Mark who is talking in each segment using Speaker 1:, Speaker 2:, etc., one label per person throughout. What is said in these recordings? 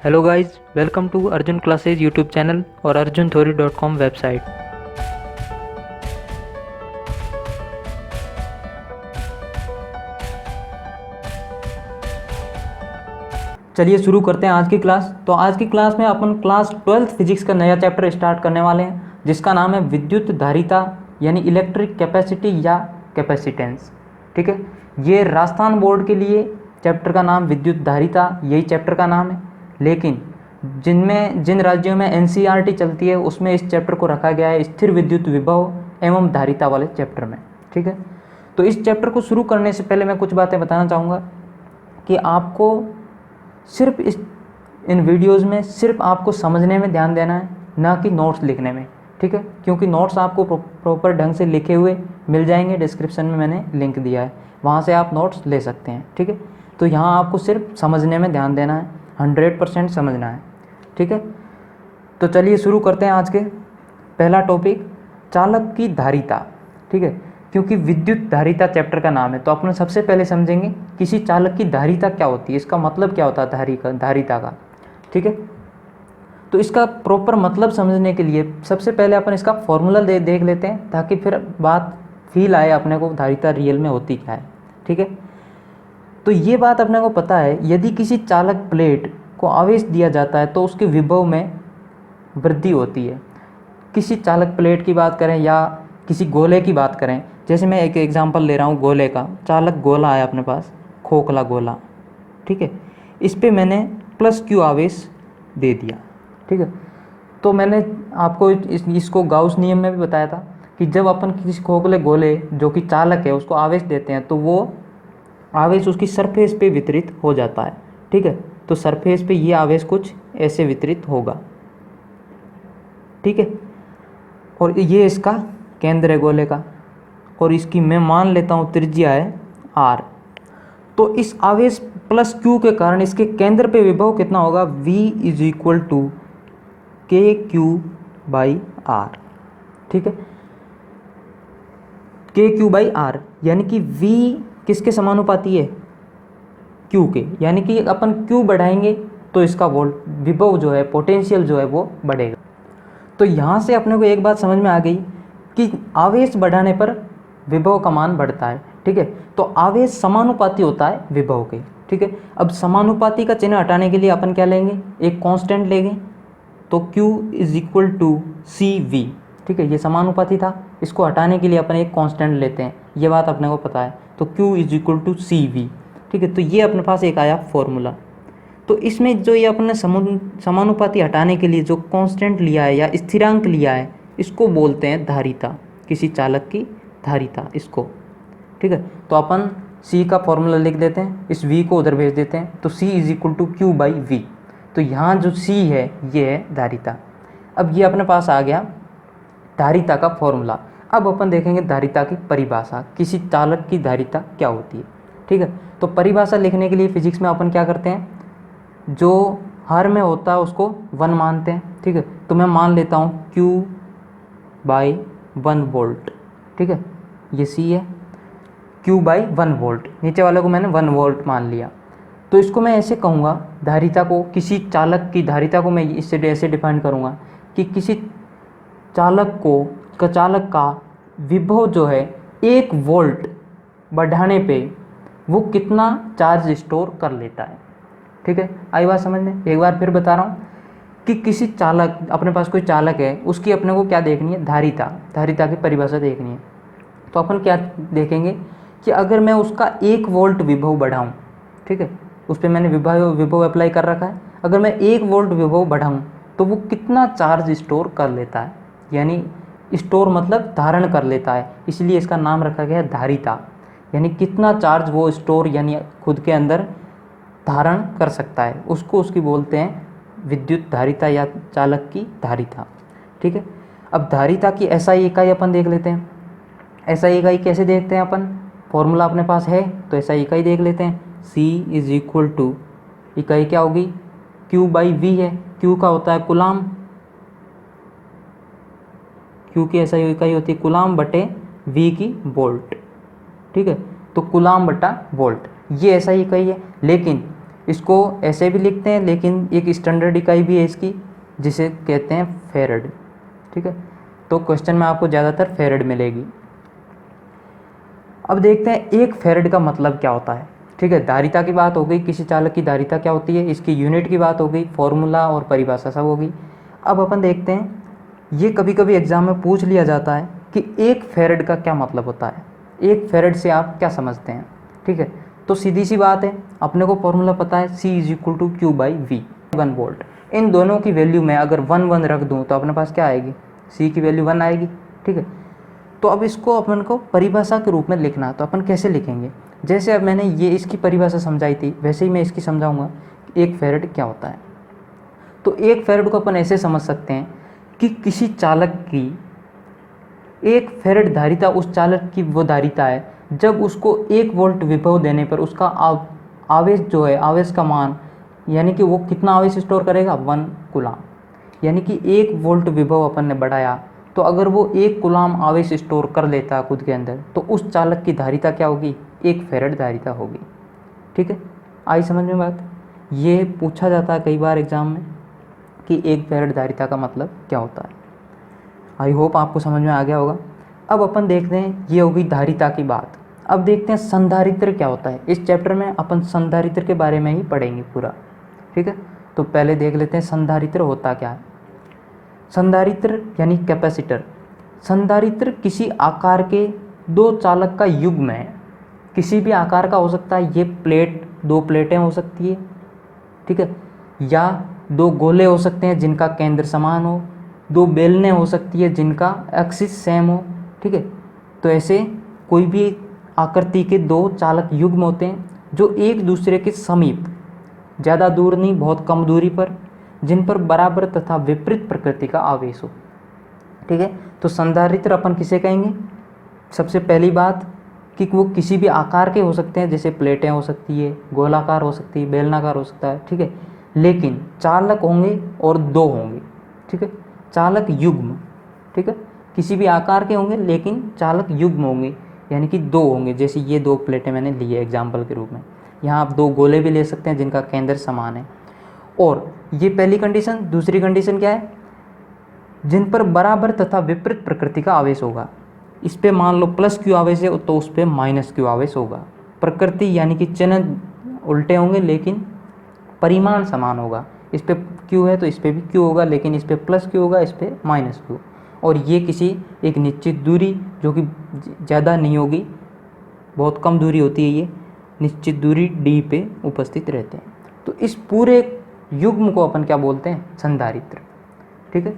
Speaker 1: Hello guys, welcome to Arjun classes YouTube channel और arjuntheory.com website. चलिए शुरू करते हैं आज की क्लास। तो आज की क्लास में अपन क्लास 12th फिजिक्स का नया चैप्टर स्टार्ट करने वाले हैं, जिसका नाम है विद्युत धारिता यानी इलेक्ट्रिक कैपेसिटी या कैपेसिटेंस। ठीक है, ये राजस्थान बोर्ड के लिए चैप्टर का नाम विद्युत धारिता यही चैप्टर का नाम है, लेकिन जिन राज्यों में एनसीईआरटी चलती है उसमें इस चैप्टर को रखा गया है स्थिर विद्युत विभव एवं धारिता वाले चैप्टर में। ठीक है, तो इस चैप्टर को शुरू करने से पहले मैं कुछ बातें बताना चाहूँगा कि आपको सिर्फ इन वीडियोस में सिर्फ आपको समझने में ध्यान देना है, ना कि नोट्स लिखने में। ठीक है, क्योंकि नोट्स आपको प्रॉपर ढंग से लिखे हुए मिल जाएंगे। डिस्क्रिप्शन में मैंने लिंक दिया है, वहाँ से आप नोट्स ले सकते हैं। ठीक है, तो यहाँ आपको सिर्फ समझने में ध्यान देना है, 100% समझना है। ठीक है, तो चलिए शुरू करते हैं आज के पहला टॉपिक, चालक की धारिता। ठीक है, क्योंकि विद्युत धारिता चैप्टर का नाम है तो अपन सबसे पहले समझेंगे किसी चालक की धारिता क्या होती है, इसका मतलब क्या होता है धारिता का। ठीक है, तो इसका प्रॉपर मतलब समझने के लिए सबसे पहले अपन इसका फॉर्मूला देख लेते हैं, ताकि फिर बात फील आए अपने को धारिता रियल में होती क्या है। ठीक है, तो ये बात अपने को पता है, यदि किसी चालक प्लेट को आवेश दिया जाता है तो उसके विभव में वृद्धि होती है। किसी चालक प्लेट की बात करें या किसी गोले की बात करें, जैसे मैं एक एग्जांपल ले रहा हूँ गोले का। चालक गोला है अपने पास, खोखला गोला। ठीक है, इस पे मैंने प्लस क्यू आवेश दे दिया। ठीक है, तो मैंने आपको इसको गाउस नियम में भी बताया था कि जब अपन किसी खोखले गोले जो कि चालक है उसको आवेश देते हैं तो वो आवेश उसकी सरफेस पे वितरित हो जाता है। ठीक है, तो सरफेस पे ये आवेश कुछ ऐसे वितरित होगा। ठीक है, और ये इसका केंद्र है गोले का, और इसकी मैं मान लेता हूँ त्रिज्या है r। तो इस आवेश प्लस q के कारण इसके केंद्र पे विभव कितना होगा, v इज इक्वल टू के क्यू बाई आर। ठीक है, के क्यू बाई आर, यानी कि v किसके समानुपाती है, q के। यानी कि अपन q बढ़ाएंगे तो इसका विभव जो है, पोटेंशियल जो है वो बढ़ेगा। तो यहाँ से अपने को एक बात समझ में आ गई कि आवेश बढ़ाने पर विभव का मान बढ़ता है। ठीक है, तो आवेश समानुपाती होता है विभव के। ठीक है, अब समानुपाती का चिन्ह हटाने के लिए अपन क्या लेंगे, एक कांस्टेंट लेंगे, तो Q is equal to CV। ठीक है, ये समानुपाती था, इसको हटाने के लिए अपन एक कांस्टेंट लेते हैं, ये बात अपने को पता है, तो Q is equal to CV। ठीक है, तो ये अपने पास एक आया फॉर्मूला। तो इसमें जो ये अपने समानुपाती हटाने के लिए जो कांस्टेंट लिया है या स्थिरांक लिया है, इसको बोलते हैं धारिता, किसी चालक की धारिता इसको। ठीक है, तो अपन C का फॉर्मूला लिख देते हैं, इस V को उधर भेज देते हैं, तो C is equal to Q by V. तो यहाँ जो C है ये है धारिता। अब ये अपने पास आ गया धारिता का फॉर्मूला। अब अपन देखेंगे धारिता की परिभाषा, किसी चालक की धारिता क्या होती है। ठीक है, तो परिभाषा लिखने के लिए फिजिक्स में अपन क्या करते हैं, जो हर में होता है उसको 1 मानते हैं। ठीक है, तो मैं मान लेता हूँ Q बाई 1 वोल्ट। ठीक है, ये C है, Q बाई 1 वोल्ट, नीचे वाले को मैंने 1 वोल्ट मान लिया। तो इसको मैं ऐसे कहूँगा, धारिता को, किसी चालक की धारिता को मैं इससे ऐसे डिफाइन करूँगा कि किसी चालक का विभव जो है 1 वोल्ट बढ़ाने पे वो कितना चार्ज स्टोर कर लेता है। ठीक है, आई बात समझ में। एक बार फिर बता रहा हूँ कि किसी चालक, अपने पास कोई चालक है, उसकी अपने को क्या देखनी है, धारिता की परिभाषा देखनी है। तो अपन क्या देखेंगे कि अगर मैं उसका 1 वोल्ट विभव बढ़ाऊँ, ठीक है, उस पर मैंने विभव अप्लाई कर रखा है, अगर मैं 1 वोल्ट विभव बढ़ाऊँ तो वो कितना चार्ज स्टोर कर लेता है, यानी स्टोर मतलब धारण कर लेता है, इसलिए इसका नाम रखा गया है धारिता। यानी कितना चार्ज वो स्टोर यानी खुद के अंदर धारण कर सकता है, उसको उसकी बोलते हैं विद्युत धारिता या चालक की धारिता। ठीक है, अब धारिता की SI इकाई अपन देख लेते हैं। SI इकाई कैसे देखते हैं अपन, फॉर्मूला अपने पास है तो SI इकाई देख लेते हैं। C इज इक्वल टू, इकाई क्या होगी, Q बाई V है, Q का होता है कूलाम, Q की SI इकाई होती है कूलाम बटे V की वोल्ट। ठीक है, तो कूलाम बटा वोल्ट ये SI इकाई है। लेकिन इसको ऐसे भी लिखते हैं, लेकिन एक स्टैंडर्ड इकाई भी है इसकी जिसे कहते हैं फेरेड। ठीक है, तो क्वेश्चन में आपको ज़्यादातर फेरेड मिलेगी। अब देखते हैं एक फेरेड का मतलब क्या होता है। ठीक है, धारिता की बात हो गई, किसी चालक की धारिता क्या होती है, इसकी यूनिट की बात हो गई, फॉर्मूला और परिभाषा सब हो गई। अब अपन देखते हैं, ये कभी कभी एग्जाम में पूछ लिया जाता है कि एक फेरेड का क्या मतलब होता है, एक फेरेड से आप क्या समझते हैं। ठीक है, तो सीधी सी बात है, अपने को फॉर्मूला पता है, C = Q/V, 1 वोल्ट। इन दोनों की वैल्यू में अगर 1 1 रख दूँ तो अपने पास क्या आएगी, C की वैल्यू 1 आएगी। ठीक है, तो अब इसको अपन को परिभाषा के रूप में लिखना, तो अपन कैसे लिखेंगे, जैसे अब मैंने ये इसकी परिभाषा समझाई थी वैसे ही मैं इसकी समझाऊंगा कि एक फेरेड क्या होता है। तो एक फेरेड को अपन ऐसे समझ सकते हैं कि किसी चालक की एक फेरेड धारिता उस चालक की वो धारिता है जब उसको 1 वोल्ट विभव देने पर उसका आवेश जो है, आवेश का मान, यानी कि वो कितना आवेश स्टोर करेगा, 1 कूलाम। यानी कि 1 वोल्ट विभव अपन ने बढ़ाया, तो अगर वो 1 कूलाम आवेश स्टोर कर लेता खुद के अंदर, तो उस चालक की धारिता क्या होगी, 1 फेरेड धारिता होगी। ठीक है, आई समझ में बात। ये पूछा जाता है कई बार एग्जाम में कि 1 फेरेड धारिता का मतलब क्या होता है। आई होप आपको समझ में आ गया होगा। अब अपन देखते हैं, ये होगी धारिता की बात। अब देखते हैं संधारित्र क्या होता है। इस चैप्टर में अपन संधारित्र के बारे में ही पढ़ेंगे पूरा। ठीक है, तो पहले देख लेते हैं संधारित्र होता क्या है। संधारित्र यानी कैपेसिटर। संधारित्र किसी आकार के 2 चालक का युग्म है। किसी भी आकार का हो सकता है, ये प्लेट, 2 प्लेटें हो सकती है। ठीक है, या 2 गोले हो सकते हैं जिनका केंद्र समान हो, 2 बेलने हो सकती है जिनका एक्सिस सेम हो। ठीक है, तो ऐसे कोई भी आकृति के 2 चालक युग्म होते हैं जो एक दूसरे के समीप, ज़्यादा दूर नहीं, बहुत कम दूरी पर, जिन पर बराबर तथा विपरीत प्रकृति का आवेश हो। ठीक है, तो संधारित्र अपन किसे कहेंगे, सबसे पहली बात कि वो किसी भी आकार के हो सकते हैं, जैसे प्लेटें हो सकती है, गोलाकार हो सकती है, बेलनाकार हो सकता है। ठीक है, लेकिन चालक होंगे और 2 होंगे। ठीक है, चालक युग्म। ठीक है, किसी भी आकार के होंगे लेकिन चालक युग्म होंगे, यानी कि 2 होंगे। जैसे ये 2 प्लेटें मैंने ली है एग्जाम्पल के रूप में, यहाँ आप 2 गोले भी ले सकते हैं जिनका केंद्र समान है। और ये पहली कंडीशन। दूसरी कंडीशन क्या है, जिन पर बराबर तथा विपरीत प्रकृति का आवेश होगा। इस पे मान लो +Q आवेश है तो उस पर -Q आवेश होगा। प्रकृति यानी कि चिन्ह उल्टे होंगे लेकिन परिमाण समान होगा। इस पे Q है तो इस पे भी Q होगा, लेकिन इस पे +Q होगा, इस पे -Q। और ये किसी एक निश्चित दूरी, जो कि ज़्यादा नहीं होगी, बहुत कम दूरी होती है, ये निश्चित दूरी d पे उपस्थित रहते हैं। तो इस पूरे युग्म को अपन क्या बोलते हैं, संधारित्र। ठीक है,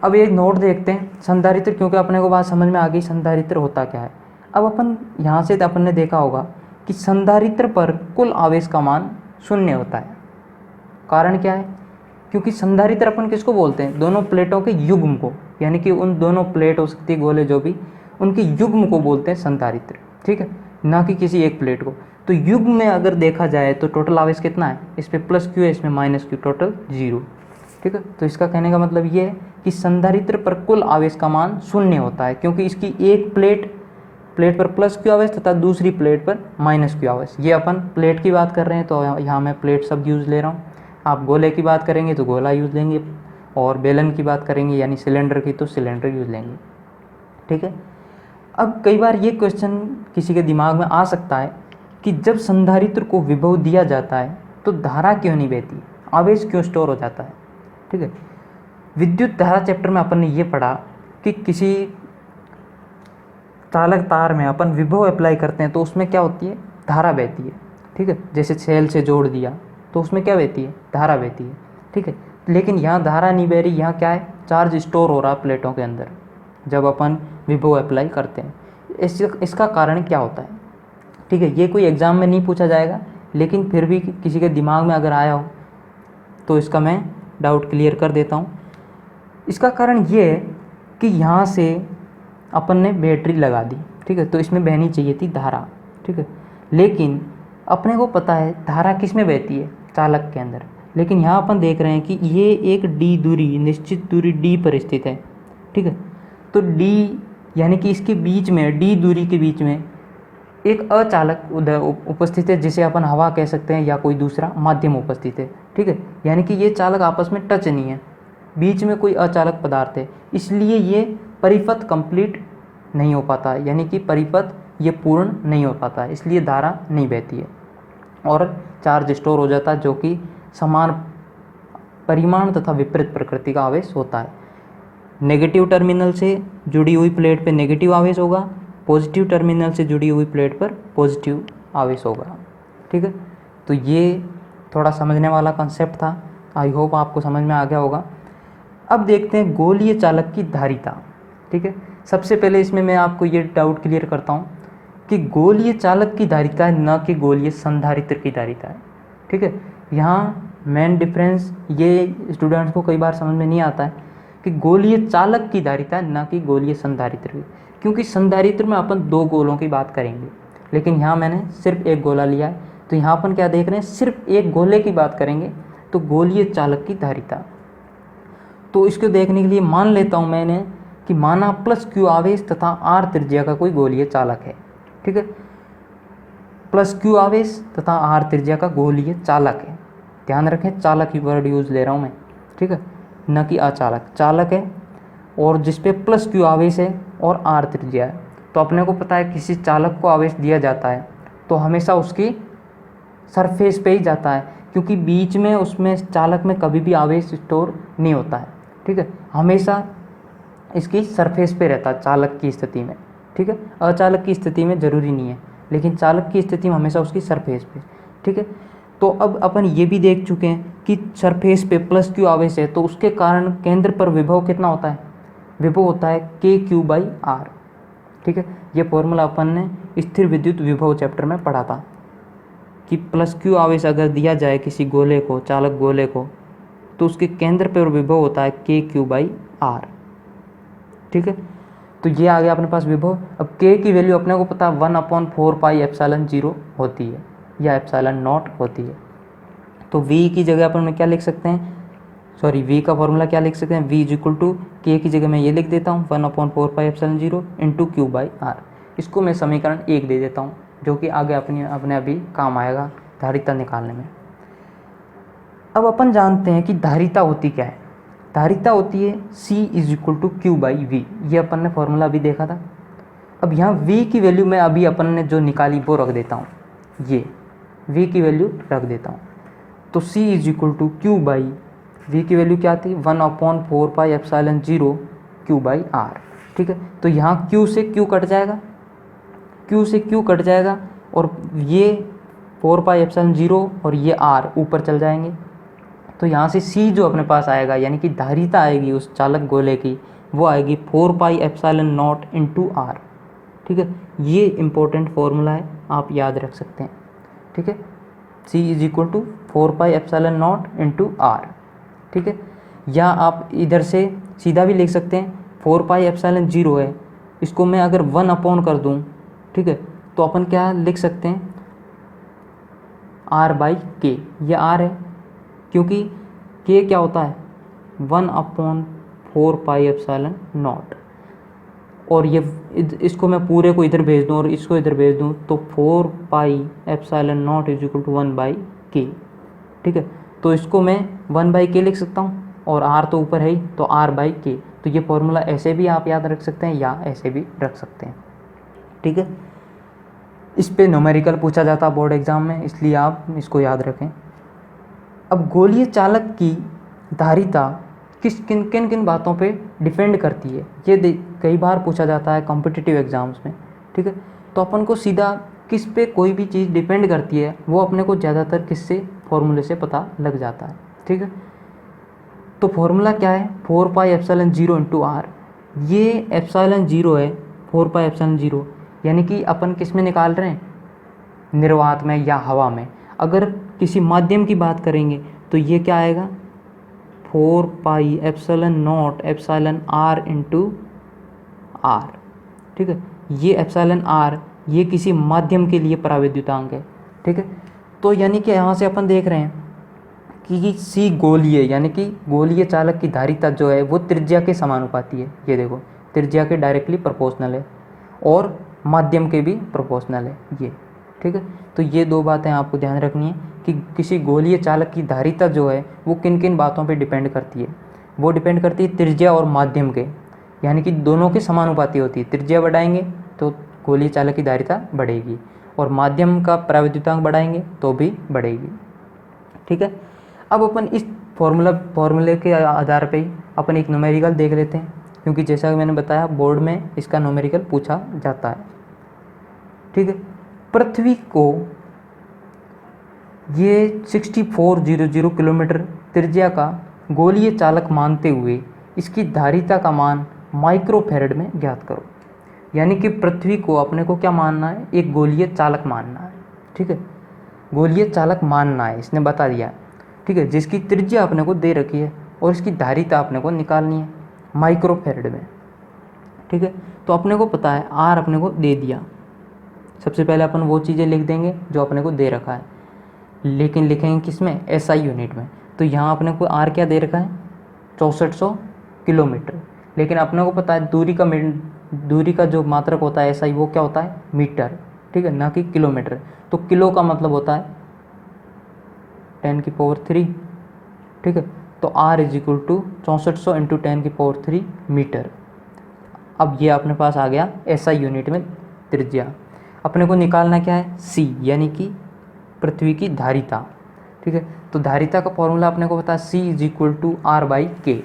Speaker 1: अब एक नोट देखते हैं संधारित्र, क्योंकि अपने को बात समझ में आ गई संधारित्र होता क्या है। अब अपन यहाँ से अपन ने देखा होगा कि संधारित्र पर कुल आवेश का मान 0 होता है। कारण क्या है, क्योंकि संधारित्र अपन किसको बोलते हैं, दोनों प्लेटों के युग्म को, यानी कि उन दोनों प्लेट हो सकती है, गोले जो भी, उनके युग्म को बोलते हैं संधारित्र। ठीक है, ना कि किसी एक प्लेट को। तो युग्म में अगर देखा जाए तो टोटल आवेश कितना है, इस पे +Q है, इसमें -Q, टोटल 0। ठीक है, तो इसका कहने का मतलब ये है कि संधारित्र पर कुल आवेश का मान 0 होता है, क्योंकि इसकी एक प्लेट पर +Q आवेश तथा दूसरी प्लेट पर -Q आवेश। ये अपन प्लेट की बात कर रहे हैं तो यहाँ मैं प्लेट शब्द यूज़ ले रहा हूँ। आप गोले की बात करेंगे तो गोला यूज़ लेंगे, और बेलन की बात करेंगे यानी सिलेंडर की तो सिलेंडर यूज़ लेंगे। ठीक है, अब कई बार ये क्वेश्चन किसी के दिमाग में आ सकता है कि जब संधारित्र को विभव दिया जाता है तो धारा क्यों नहीं बहती, आवेश क्यों स्टोर हो जाता है। ठीक है, विद्युत धारा चैप्टर में अपन ने ये पढ़ा कि किसी चालक तार में अपन विभव अप्लाई करते हैं तो उसमें क्या होती है, धारा बहती है। ठीक है, जैसे सेल से जोड़ दिया तो उसमें क्या बहती है, धारा बहती है। ठीक है, लेकिन यहाँ धारा नहीं बह रही, यहाँ क्या है, चार्ज स्टोर हो रहा प्लेटों के अंदर जब अपन विभव अप्लाई करते हैं। इसका कारण क्या होता है। ठीक है, ये कोई एग्ज़ाम में नहीं पूछा जाएगा, लेकिन फिर भी किसी के दिमाग में अगर आया हो तो इसका मैं डाउट क्लियर कर देता हूँ। इसका कारण ये है कि यहाँ से अपन ने बैटरी लगा दी। ठीक है, तो इसमें बहनी चाहिए थी धारा। ठीक है, लेकिन अपने को पता है धारा किस में बहती है, चालक के अंदर। लेकिन यहाँ अपन देख रहे हैं कि ये एक d दूरी, निश्चित दूरी d पर स्थित है। ठीक है, तो d यानी कि इसके बीच में, d दूरी के बीच में एक अचालक उपस्थित है जिसे अपन हवा कह सकते हैं या कोई दूसरा माध्यम उपस्थित है, ठीक है। यानी कि ये चालक आपस में टच नहीं है, बीच में कोई अचालक पदार्थ है, इसलिए ये परिपथ कंप्लीट नहीं हो पाता, यानी कि परिपथ ये पूर्ण नहीं हो पाता, इसलिए धारा नहीं बहती है और चार्ज स्टोर हो जाता है, जो कि समान परिमाण तथा विपरीत प्रकृति का आवेश होता है। नेगेटिव टर्मिनल से जुड़ी हुई प्लेट पे नेगेटिव आवेश होगा, पॉजिटिव टर्मिनल से जुड़ी हुई प्लेट पर पॉजिटिव आवेश होगा, ठीक है। तो ये थोड़ा समझने वाला कंसेप्ट था, आई होप आपको समझ में आ गया होगा। अब देखते हैं गोलीय चालक की धारिता, ठीक है। सबसे पहले इसमें मैं आपको ये डाउट क्लियर करता हूँ कि गोलीय चालक की धारिता है, न कि गोलीय संधारित्र की धारिता है, ठीक है। यहाँ मेन डिफरेंस ये स्टूडेंट्स को कई बार समझ में नहीं आता है कि गोलीय चालक की धारिता है, न कि गोलीय संधारित्र की, क्योंकि संधारित्र में अपन दो गोलों की बात करेंगे, लेकिन यहाँ मैंने सिर्फ एक गोला लिया है, तो यहाँ अपन क्या देख रहे हैं, सिर्फ एक गोले की बात करेंगे, तो गोलीय चालक की धारिता। तो इसको देखने के लिए मान लेता हूँ मैंने कि माना प्लस क्यू आवेश तथा आर त्रिज्या का कोई गोलीय चालक है, ठीक है। प्लस क्यू आवेश तथा आर त्रिज्या का गोलीय चालक है, ध्यान रखें चालक की वर्ड यूज ले रहा हूँ मैं, ठीक है, न कि अचालक। चालक है और जिस पे प्लस क्यू आवेश है और आर त्रिज्या है, तो अपने को पता है किसी चालक को आवेश दिया जाता है तो हमेशा उसकी सरफेस पे ही जाता है, क्योंकि बीच में उसमें चालक में कभी भी आवेश स्टोर नहीं होता है, ठीक है, हमेशा इसकी सरफेस पे रहता है चालक की स्थिति में, ठीक है। अचालक की स्थिति में ज़रूरी नहीं है, लेकिन चालक की स्थिति में हमेशा उसकी सरफेस पे, ठीक है। तो अब अपन ये भी देख चुके हैं कि सरफेस पे प्लस क्यू आवेश है, तो उसके कारण केंद्र पर विभव कितना होता है, विभव होता है KQ/R, ठीक है। ये फॉर्मूला अपन ने स्थिर विद्युत विभव चैप्टर में पढ़ा था कि प्लस क्यू आवेश अगर दिया जाए किसी गोले को, चालक गोले को, तो उसके केंद्र पर विभव होता है KQ/R, ठीक है। तो ये आ गया अपने पास विभव। अब K की वैल्यू अपने को पता है 1/4πε0 होती है या ε0 होती है, तो V की जगह अपन में क्या लिख सकते हैं, सॉरी V का फॉर्मूला क्या लिख सकते हैं, V = K की जगह मैं ये लिख देता हूँ 1/4πε0 × Q/R। इसको मैं समीकरण 1 दे देता हूँ, जो कि आगे अपने अभी काम आएगा धारिता निकालने में। अब अपन जानते हैं कि धारिता होती क्या है, धारिता होती है C = Q/V, ये अपन ने फॉर्मूला भी देखा था। अब यहाँ V की वैल्यू मैं अभी अपन ने जो निकाली वो रख देता हूँ, ये V की वैल्यू रख देता हूँ, तो C = Q/V की वैल्यू क्या थी 1/4πε0 Q/R, ठीक है। तो यहाँ Q से Q कट जाएगा, Q से Q कट जाएगा और ये 4πε0 और ये R ऊपर चल जाएंगे, तो यहाँ से C जो अपने पास आएगा यानी कि धारिता आएगी उस चालक गोले की, वो आएगी 4πε0 × R, ठीक है। ये इम्पोर्टेंट फॉर्मूला है, आप याद रख सकते हैं, ठीक है। C = 4πε0 × R, ठीक है। या आप इधर से सीधा भी लिख सकते हैं, 4πε0 है, इसको मैं अगर 1 कर दूं, ठीक है, तो अपन क्या लिख सकते हैं R/K, ये R है, क्योंकि K क्या होता है 1/4πε0, और ये इसको मैं पूरे को इधर भेज दूँ और इसको इधर भेज दूँ, तो 4πε0 = 1/K, ठीक है। तो इसको मैं 1/K लिख सकता हूँ और R तो ऊपर है ही, तो R/K। तो ये फॉर्मूला ऐसे भी आप याद रख सकते हैं या ऐसे भी रख सकते हैं, ठीक है। इस पे न्यूमेरिकल पूछा जाता है बोर्ड एग्जाम में, इसलिए आप इसको याद रखें। अब गोलीय चालक की धारिता किन किन बातों पे डिपेंड करती है, ये कई बार पूछा जाता है कॉम्पिटिटिव एग्जाम्स में, ठीक है। तो अपन को सीधा किस पे कोई भी चीज़ डिपेंड करती है वो अपने को ज़्यादातर किससे फॉर्मूले से पता लग जाता है, ठीक है। तो फॉर्मूला क्या है 4πε0 × R, ये ε0 है 4πε0, यानी कि अपन किस में निकाल रहे हैं, निर्वात में या हवा में। अगर किसी माध्यम की बात करेंगे तो ये क्या आएगा 4πε0 εr × R, ठीक है। ये εr ये किसी माध्यम के लिए पराविद्युतांक है, ठीक है। तो यानी कि यहाँ से अपन देख रहे हैं कि C गोलीय यानी कि गोलीय चालक की धारिता जो है वो त्रिज्या के समानुपाती है, ये देखो त्रिज्या के डायरेक्टली प्रोपोर्शनल है, और माध्यम के भी प्रोपोर्शनल है ये, ठीक है। तो ये दो बातें आपको ध्यान रखनी है कि किसी गोलीय चालक की धारिता जो है वो किन किन बातों पे डिपेंड करती है। वो डिपेंड करती है त्रिज्या और माध्यम के, यानी कि दोनों की समानुपाती होती है। त्रिज्या बढ़ाएंगे तो गोलीय चालक की धारिता बढ़ेगी, और माध्यम का पराविद्युतांक बढ़ाएंगे तो भी बढ़ेगी, ठीक है। अब अपन इस फॉर्मूले के आधार पे ही अपन एक न्यूमेरिकल देख लेते हैं, क्योंकि जैसा कि मैंने बताया बोर्ड में इसका न्यूमेरिकल पूछा जाता है, ठीक है। पृथ्वी को ये 6400 किलोमीटर त्रिज्या का गोलीय चालक मानते हुए इसकी धारिता का मान माइक्रोफैरड में ज्ञात करो। यानी कि पृथ्वी को अपने को क्या मानना है, एक गोलीय चालक मानना है, ठीक है। गोलीय चालक मानना है, इसने बता दिया, ठीक है, जिसकी त्रिज्या अपने को दे रखी है और इसकी धारिता अपने को निकालनी है माइक्रोफैरड में, ठीक है। तो अपने को पता है आर अपने को दे दिया। सबसे पहले अपन वो चीज़ें लिख देंगे जो अपने को दे रखा है, लेकिन लिखेंगे किस में, एसआई यूनिट में। तो यहाँ अपने को आर क्या दे रखा है, 6400 किलोमीटर, लेकिन अपने को पता है दूरी का जो मात्रक होता है एसआई वो क्या होता है, मीटर, ठीक है, ना कि किलोमीटर। तो किलो का मतलब होता है 10⁻3, ठीक है। तो R = 6400 × 10⁻3 मीटर। अब ये अपने पास आ गया एसआई यूनिट में त्रिज्या। अपने को निकालना क्या है, C, यानी कि पृथ्वी की धारिता, ठीक है। तो धारिता का फॉर्मूला अपने को पता है C = R/K,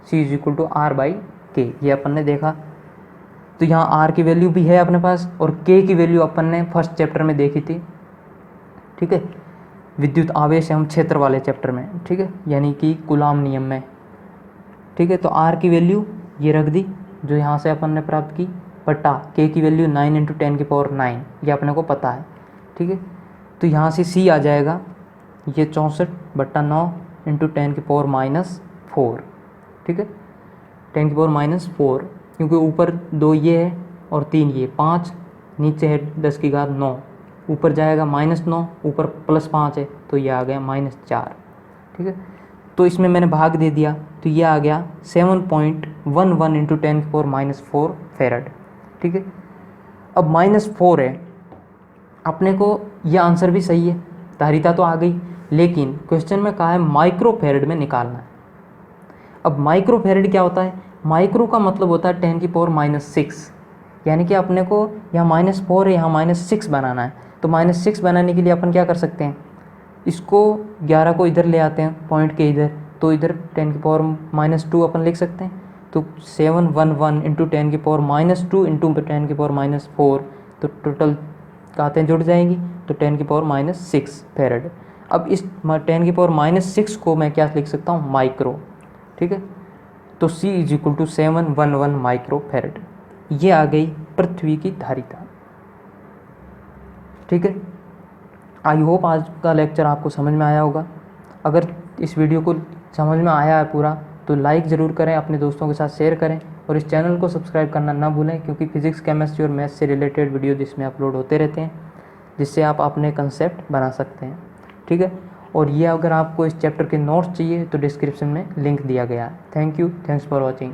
Speaker 1: C = R/K, ये अपन ने देखा। तो यहाँ R की वैल्यू भी है अपने पास, और K की वैल्यू अपन ने फर्स्ट चैप्टर में देखी थी, ठीक है, विद्युत आवेश एवं क्षेत्र वाले चैप्टर में, ठीक है, यानी कि कूलाम नियम में, ठीक है। तो R की वैल्यू ये रख दी जो यहाँ से अपन ने प्राप्त की, बटा K की वैल्यू 9 × 10⁹, ये अपने को पता है, ठीक है। तो यहाँ से C आ जाएगा ये 64/9 × 10⁻⁴, ठीक है, 10⁻⁴, क्योंकि ऊपर 2 ये है और 3 ये, 5 नीचे है 10⁹9, ऊपर जाएगा -9, ऊपर +5 है तो ये आ गया -4, ठीक है। तो इसमें मैंने भाग दे दिया तो ये आ गया 7.11 × 10⁻⁴ फैरड, ठीक है। अब -4 है, अपने को यह आंसर भी सही है, धारिता तो आ गई, लेकिन क्वेश्चन में कहा है माइक्रोफैरड में निकालना है। अब माइक्रोफैरड क्या होता है, माइक्रो का मतलब होता है 10⁻⁶, यानी कि अपने को यहाँ -4 है, यहाँ -6 बनाना है। तो -6 बनाने के लिए अपन क्या कर सकते हैं, इसको 11 को इधर ले आते हैं पॉइंट के इधर, तो इधर 10⁻² अपन लिख सकते हैं। तो 711 × 10⁻² × 10⁻⁴, तो टोटल कहते हैं जुड़ जाएगी, तो 10⁻⁶ फैरड। अब इस 10⁻⁶ को मैं क्या लिख सकता हूँ, माइक्रो, ठीक है। तो C = 711 माइक्रोफैरड, ये आ गई पृथ्वी की धारिता, ठीक है। आई होप आज का लेक्चर आपको समझ में आया होगा। अगर इस वीडियो को समझ में आया है पूरा तो लाइक ज़रूर करें, अपने दोस्तों के साथ शेयर करें, और इस चैनल को सब्सक्राइब करना ना भूलें, क्योंकि फिजिक्स, केमिस्ट्री और मैथ्स से रिलेटेड वीडियो जिसमें अपलोड होते रहते हैं, जिससे आप अपने कंसेप्ट बना सकते हैं, ठीक है। और ये अगर आपको इस चैप्टर के नोट्स चाहिए तो डिस्क्रिप्शन में लिंक दिया गया है। Thank you, thanks for watching.